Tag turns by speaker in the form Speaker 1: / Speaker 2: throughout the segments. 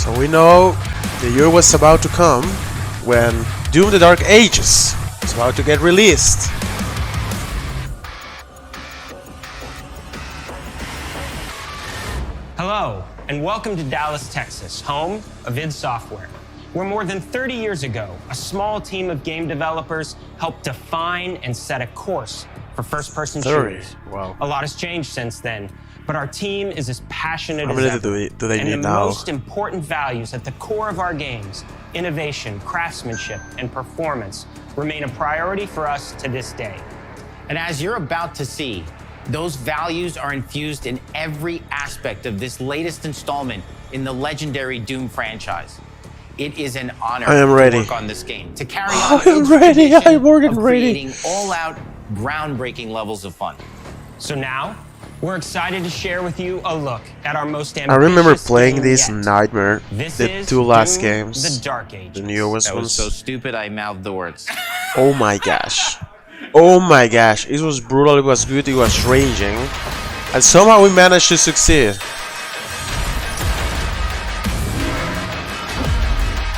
Speaker 1: So we know the year was about to come when Doom the Dark Ages was about to get released.
Speaker 2: Hello, and welcome to Dallas, Texas, home of id Software, where more than 30 years ago, a small team of game developers helped define and set a course for first-person shooters.
Speaker 1: Wow.
Speaker 2: A lot has changed since then, but our team is as passionate
Speaker 1: How
Speaker 2: as
Speaker 1: many
Speaker 2: ever.
Speaker 1: do they
Speaker 2: and
Speaker 1: need
Speaker 2: the
Speaker 1: now?
Speaker 2: most important values at the core of our games, innovation, craftsmanship, and performance, remain a priority for us to this day.
Speaker 3: And as you're about to see, those values are infused in every aspect of this latest installment in the legendary Doom franchise. It is an honor to work on this game, to carry on creating all-out, groundbreaking levels of fun.
Speaker 2: So now, we're excited to share with you a look at our most ambitious
Speaker 1: I remember playing
Speaker 2: game
Speaker 1: this
Speaker 2: yet.
Speaker 1: Nightmare,
Speaker 2: This
Speaker 1: the
Speaker 2: is
Speaker 1: two last
Speaker 2: Doom,
Speaker 1: games,
Speaker 2: the Dark Ages.
Speaker 1: the newest
Speaker 3: That was
Speaker 1: ones.
Speaker 3: so stupid I mouthed the words.
Speaker 1: Oh my gosh. Oh my gosh. It was brutal, it was good, it was raging. And somehow we managed to succeed.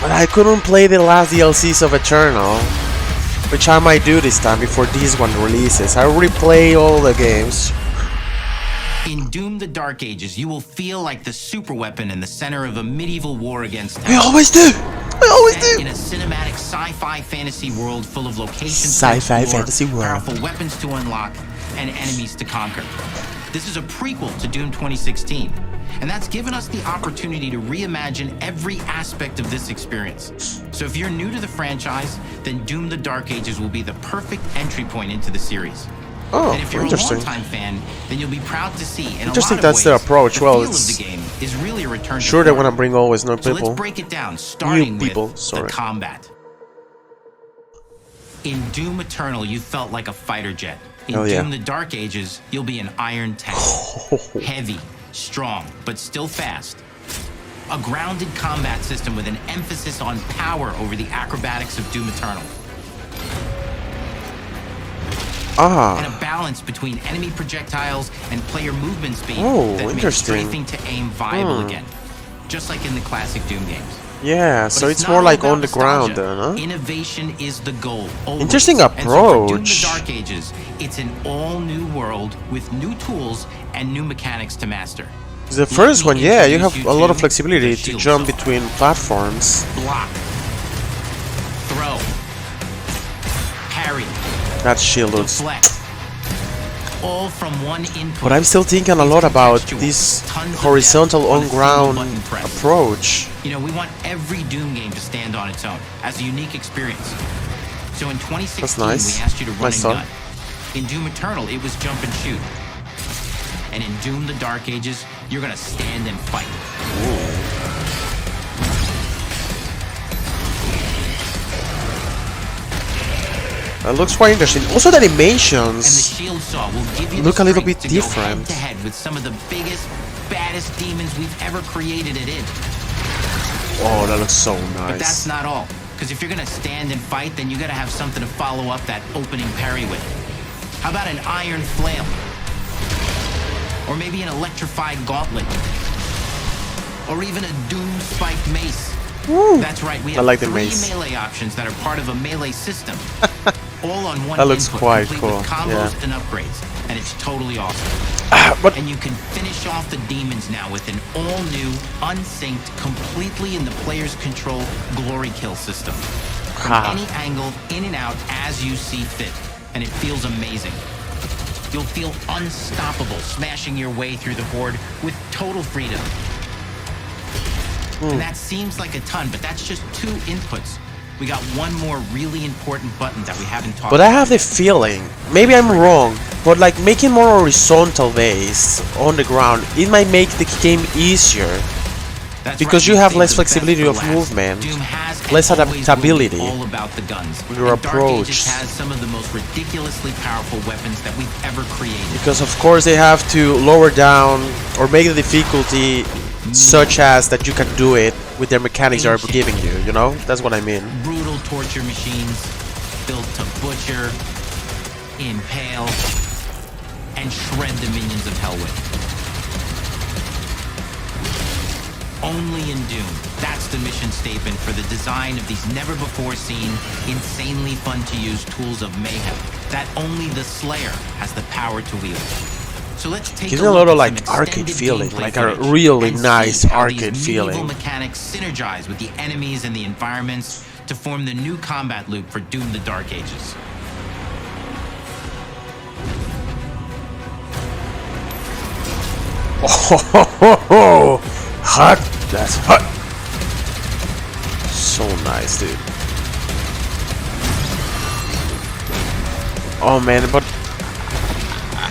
Speaker 1: But I couldn't play the last DLCs of Eternal, which I might do this time before this one releases. I already play all the games.
Speaker 3: In Doom the Dark Ages, you will feel like the superweapon in the center of a medieval war against
Speaker 1: I always do! I always do!
Speaker 3: in a cinematic sci-fi fantasy world full of locations to
Speaker 1: Sci-fi
Speaker 3: explore,
Speaker 1: fantasy world.
Speaker 3: powerful weapons to unlock, and enemies to conquer. This is a prequel to Doom 2016, and that's given us the opportunity to reimagine every aspect of this experience. So if you're new to the franchise, then Doom the Dark Ages will be the perfect entry point into the series.
Speaker 1: Oh,
Speaker 3: And if you're a
Speaker 1: interesting.
Speaker 3: longtime fan, then you'll be proud to see in
Speaker 1: Interesting
Speaker 3: a lot
Speaker 1: that's
Speaker 3: of
Speaker 1: their
Speaker 3: ways,
Speaker 1: approach.
Speaker 3: the
Speaker 1: Well,
Speaker 3: feel
Speaker 1: it's
Speaker 3: of the game is really a return
Speaker 1: Sure,
Speaker 3: to
Speaker 1: they
Speaker 3: form.
Speaker 1: want to bring always new
Speaker 3: So
Speaker 1: people.
Speaker 3: let's break it down, starting
Speaker 1: people,
Speaker 3: with
Speaker 1: sorry.
Speaker 3: the combat. In Doom Eternal, you felt like a fighter jet. In
Speaker 1: Hell yeah.
Speaker 3: Doom the Dark Ages, you'll be an iron tank. Heavy, strong, but still fast. A grounded combat system with an emphasis on power over the acrobatics of Doom Eternal. And a balance between enemy projectiles and player movement speed that makes
Speaker 1: interesting.
Speaker 3: strafing to aim viable again. Just like in the classic Doom games.
Speaker 1: Yeah,
Speaker 3: But
Speaker 1: so it's
Speaker 3: not
Speaker 1: more
Speaker 3: all
Speaker 1: like
Speaker 3: about
Speaker 1: on the ground
Speaker 3: nostalgia.
Speaker 1: then, huh?
Speaker 3: Innovation is the goal. Always.
Speaker 1: Interesting
Speaker 3: And so for Doom
Speaker 1: approach.
Speaker 3: the Dark Ages, it's an all-new world with new tools and new mechanics to master.
Speaker 1: The first one, yeah, you have
Speaker 3: introduce
Speaker 1: a
Speaker 3: you
Speaker 1: lot of
Speaker 3: to
Speaker 1: flexibility
Speaker 3: the
Speaker 1: to
Speaker 3: shield
Speaker 1: jump
Speaker 3: saw.
Speaker 1: between platforms.
Speaker 3: Block. Throw. Parry.
Speaker 1: That shield looks...
Speaker 3: Deflect. All from one input.
Speaker 1: But I'm still thinking a lot about
Speaker 3: Contextual.
Speaker 1: this
Speaker 3: Tons of
Speaker 1: horizontal
Speaker 3: depth on a single
Speaker 1: on-ground
Speaker 3: button press.
Speaker 1: approach.
Speaker 3: You know, we want every Doom game to stand on its own as a unique experience. So in 2016,
Speaker 1: That's nice.
Speaker 3: we asked you to run
Speaker 1: Nice
Speaker 3: and
Speaker 1: thought.
Speaker 3: gun. In Doom Eternal, it was jump and shoot. And in Doom the Dark Ages, you're gonna stand and fight.
Speaker 1: That looks quite interesting. Also the
Speaker 3: And the
Speaker 1: animations
Speaker 3: shield saw will give you
Speaker 1: look
Speaker 3: the
Speaker 1: a little
Speaker 3: strength
Speaker 1: bit
Speaker 3: to go
Speaker 1: different.
Speaker 3: head-to-head with some of the biggest, baddest demons we've ever created at id.
Speaker 1: Oh, that looks so
Speaker 3: But that's
Speaker 1: nice.
Speaker 3: not all. Because if you're gonna stand and fight, then you gotta have something to follow up that opening parry with. How about an iron flail? Or maybe an electrified gauntlet? Or even a doom spiked mace? That's right, we
Speaker 1: I
Speaker 3: have
Speaker 1: like the
Speaker 3: three
Speaker 1: mace.
Speaker 3: melee options that are part of a melee system. All on one
Speaker 1: That looks
Speaker 3: input,
Speaker 1: quite
Speaker 3: complete
Speaker 1: cool,
Speaker 3: with combos
Speaker 1: yeah.
Speaker 3: and upgrades. And it's totally awesome.
Speaker 1: But
Speaker 3: And you can finish off the demons now with an all-new, unsynced, completely in the player's control glory kill system. From
Speaker 1: Ah.
Speaker 3: any angle, in and out, as you see fit. And it feels amazing. You'll feel unstoppable, smashing your way through the horde with total freedom. And that seems like a ton, but that's just 2 inputs. We got one more really important button that we haven't talked
Speaker 1: But I
Speaker 3: about
Speaker 1: have the
Speaker 3: yet.
Speaker 1: feeling, maybe I'm wrong, but like making more horizontal based on the ground, it might make the game easier.
Speaker 3: That's
Speaker 1: because
Speaker 3: right,
Speaker 1: you
Speaker 3: we
Speaker 1: have
Speaker 3: saved
Speaker 1: less
Speaker 3: the best
Speaker 1: flexibility
Speaker 3: for
Speaker 1: of
Speaker 3: last.
Speaker 1: movement,
Speaker 3: Doom has and
Speaker 1: less
Speaker 3: always will be
Speaker 1: adaptability.
Speaker 3: all about the guns.
Speaker 1: Your
Speaker 3: And Dark
Speaker 1: approach.
Speaker 3: Ages has some of the most ridiculously powerful weapons that we've ever created.
Speaker 1: Because of course they have to lower down or make the difficulty such as that you can do it with their mechanics they are giving you, you know? That's what I mean.
Speaker 3: Brutal torture machines built to butcher, impale, and shred the minions of hell with. only in Doom. That's the mission statement for the design of these never-before-seen, insanely fun-to-use tools of mayhem that only the Slayer has the power to wield. So let's take
Speaker 1: a lot of like arcade feeling, like a really nice arcade feeling.
Speaker 3: Mechanics synergize with the enemies and the environments to form the new combat loop for Doom: The Dark Ages.
Speaker 1: Oh, hot! That's hot. So nice, dude. Oh man, but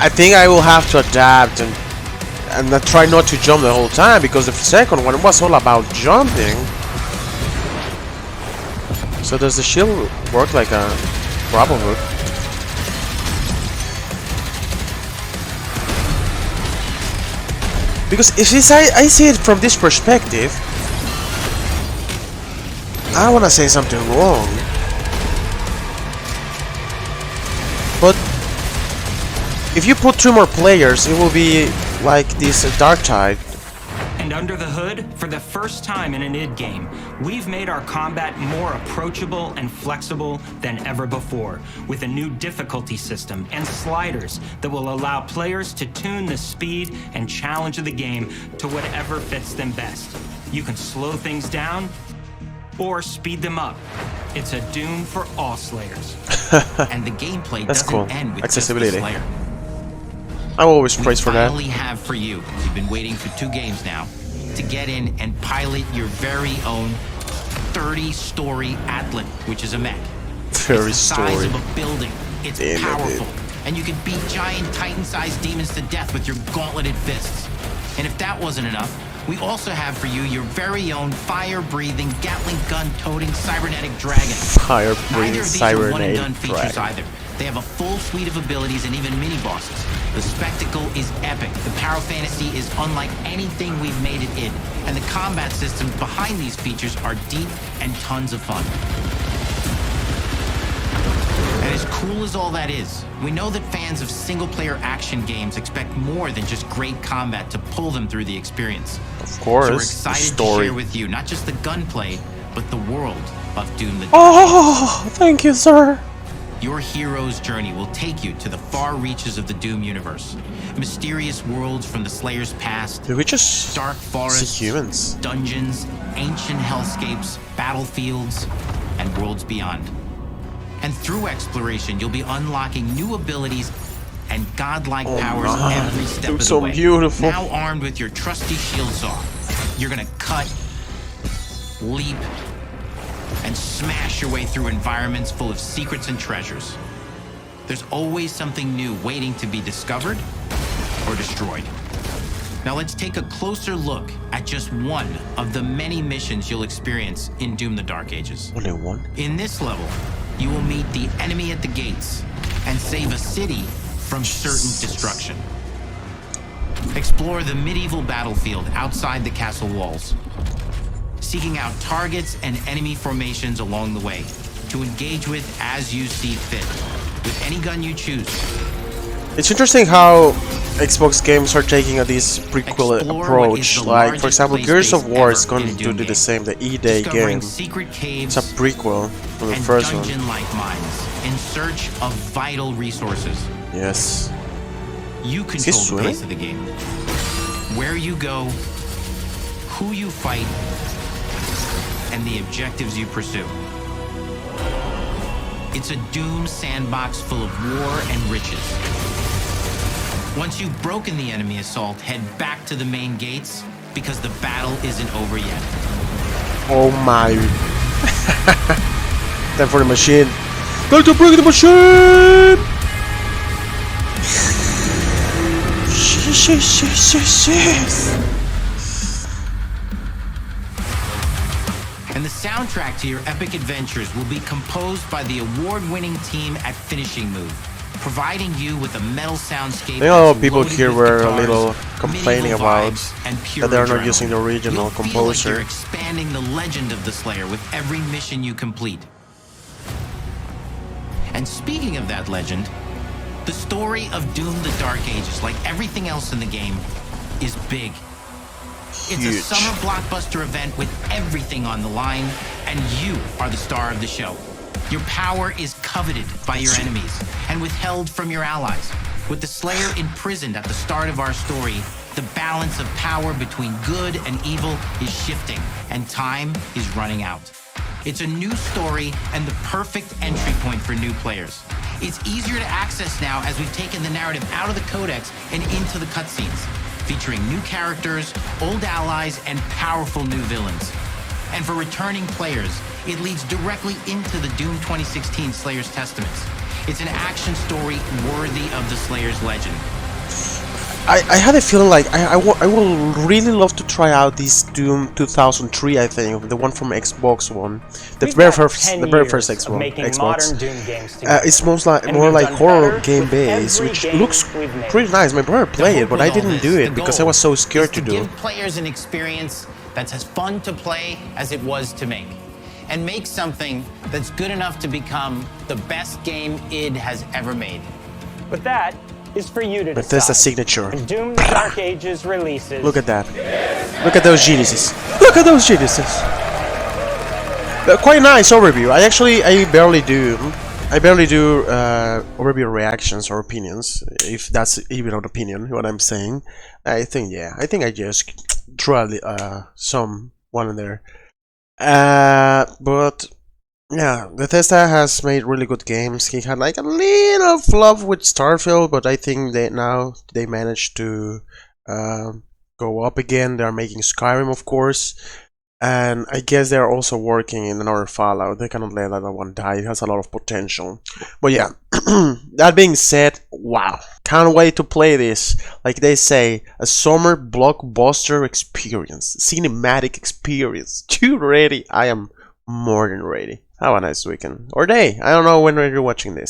Speaker 1: I think I will have to adapt and try not to jump the whole time, because the second one was all about jumping. So does the shield work like a grapple hook? Because if I see it from this perspective, I don't want to say something wrong, but if you put 2 more players, it will be like this Dark Tide.
Speaker 2: And under the hood, for the first time in an id game, we've made our combat more approachable and flexible than ever before, with a new difficulty system and sliders that will allow players to tune the speed and challenge of the game to whatever fits them best. You can slow things down or speed them up. It's a Doom for all Slayers.
Speaker 3: And the gameplay
Speaker 1: That's
Speaker 3: doesn't
Speaker 1: cool.
Speaker 3: end with
Speaker 1: Accessibility.
Speaker 3: just the Slayer.
Speaker 1: I always praise for that.
Speaker 3: We finally have for you. You've been waiting for 2 games now to get in and pilot your very own 30-story Atlan, which is a mech. It's the size of a building. It's powerful, and you can beat giant Titan-sized demons to death with your gauntleted fists. And if that wasn't enough, we also have for you your very own fire-breathing, Gatling gun-toting cybernetic dragon.
Speaker 1: Fire-breathing cybernetic
Speaker 3: one-and-done features either. They have a full suite of abilities and even mini-bosses. The spectacle is epic. The power fantasy is unlike anything we've made it in. And the combat systems behind these features are deep and tons of fun. And as cool as all that is, we know that fans of single-player action games expect more than just great combat to pull them through the experience.
Speaker 1: Of course,
Speaker 3: so we're excited to share with you not just the gunplay, but the world of Doom: The Dark Ages.
Speaker 1: Oh, thank you, sir.
Speaker 3: Your hero's journey will take you to the far reaches of the Doom universe. Mysterious worlds from the Slayer's past.
Speaker 1: Did we just
Speaker 3: dark forests,
Speaker 1: see humans?
Speaker 3: Dungeons, ancient hellscapes, battlefields, and worlds beyond. And through exploration, you'll be unlocking new abilities and godlike powers every step of the way.
Speaker 1: Beautiful.
Speaker 3: Now armed with your trusty shield saw, you're gonna cut, leap, and smash your way through environments full of secrets and treasures. There's always something new waiting to be discovered or destroyed. Now let's take a closer look at just one of the many missions you'll experience in Doom: The Dark Ages.
Speaker 1: Only one?
Speaker 3: In this level, you will meet the enemy at the gates and save a city from certain destruction. Explore the medieval battlefield outside the castle walls, seeking out targets and enemy formations along the way to engage with as you see fit, with any gun you choose.
Speaker 1: It's interesting how Xbox games are taking this prequel approach. Like, for example, Gears of War is going to do the same, the E-Day game. It's a prequel from the first one.
Speaker 3: Dungeon-like mines in search of vital resources.
Speaker 1: Yes.
Speaker 3: You control the pace of the game. Where you go, who you fight, and the objectives you pursue. It's a Doom sandbox full of war and riches. Once you've broken the enemy assault, head back to the main gates, because the battle isn't over yet.
Speaker 1: Oh my. Time for the machine. Time to bring the machine! Yes.
Speaker 3: And the soundtrack to your epic adventures will be composed by the award-winning team at Finishing Move, providing you with a metal soundscape.
Speaker 1: I know people here were a little complaining about that they're not using the original composer.
Speaker 3: You're expanding the legend of the Slayer with every mission you complete. And speaking of that legend, the story of Doom: The Dark Ages, like everything else in the game, is big. It's a summer blockbuster event with everything on the line, and you are the star of the show. Your power is coveted by your enemies and withheld from your allies. With the Slayer imprisoned at the start of our story, the balance of power between good and evil is shifting, and time is running out. It's a new story and the perfect entry point for new players. It's easier to access now as we've taken the narrative out of the codex and into the cutscenes, featuring new characters, old allies, and powerful new villains. And for returning players, it leads directly into the Doom 2016 Slayer's Testaments. It's an action story worthy of the Slayer's legend.
Speaker 1: I had a feeling like I will really love to try out this Doom 2003, I think, the one from Xbox One, the very first Xbox.
Speaker 2: Doom games
Speaker 1: it's more like horror game based, which looks pretty nice. My brother played it, but I didn't do it because I was so scared to do.
Speaker 3: Give players an experience that's as fun to play as it was to make, and make something that's good enough to become the best game id has ever made.
Speaker 2: But that is for you to decide.
Speaker 1: Bethesda signature.
Speaker 2: When Doom the Dark Ages releases.
Speaker 1: Look at that. Look at those geniuses. Look at those geniuses. Quite nice overview. I barely do overview reactions or opinions, if that's even an opinion, what I'm saying. I think I just draw some one in there. But yeah, Bethesda has made really good games. He had like a little flop with Starfield, but I think now they managed to go up again. They're making Skyrim, of course, and I guess they're also working in another Fallout. They cannot let that one die. It has a lot of potential. But yeah, that being said, wow, can't wait to play this. Like they say, a summer blockbuster experience, cinematic experience. You ready? I am more than ready. Have a nice weekend or day. I don't know when you're watching this.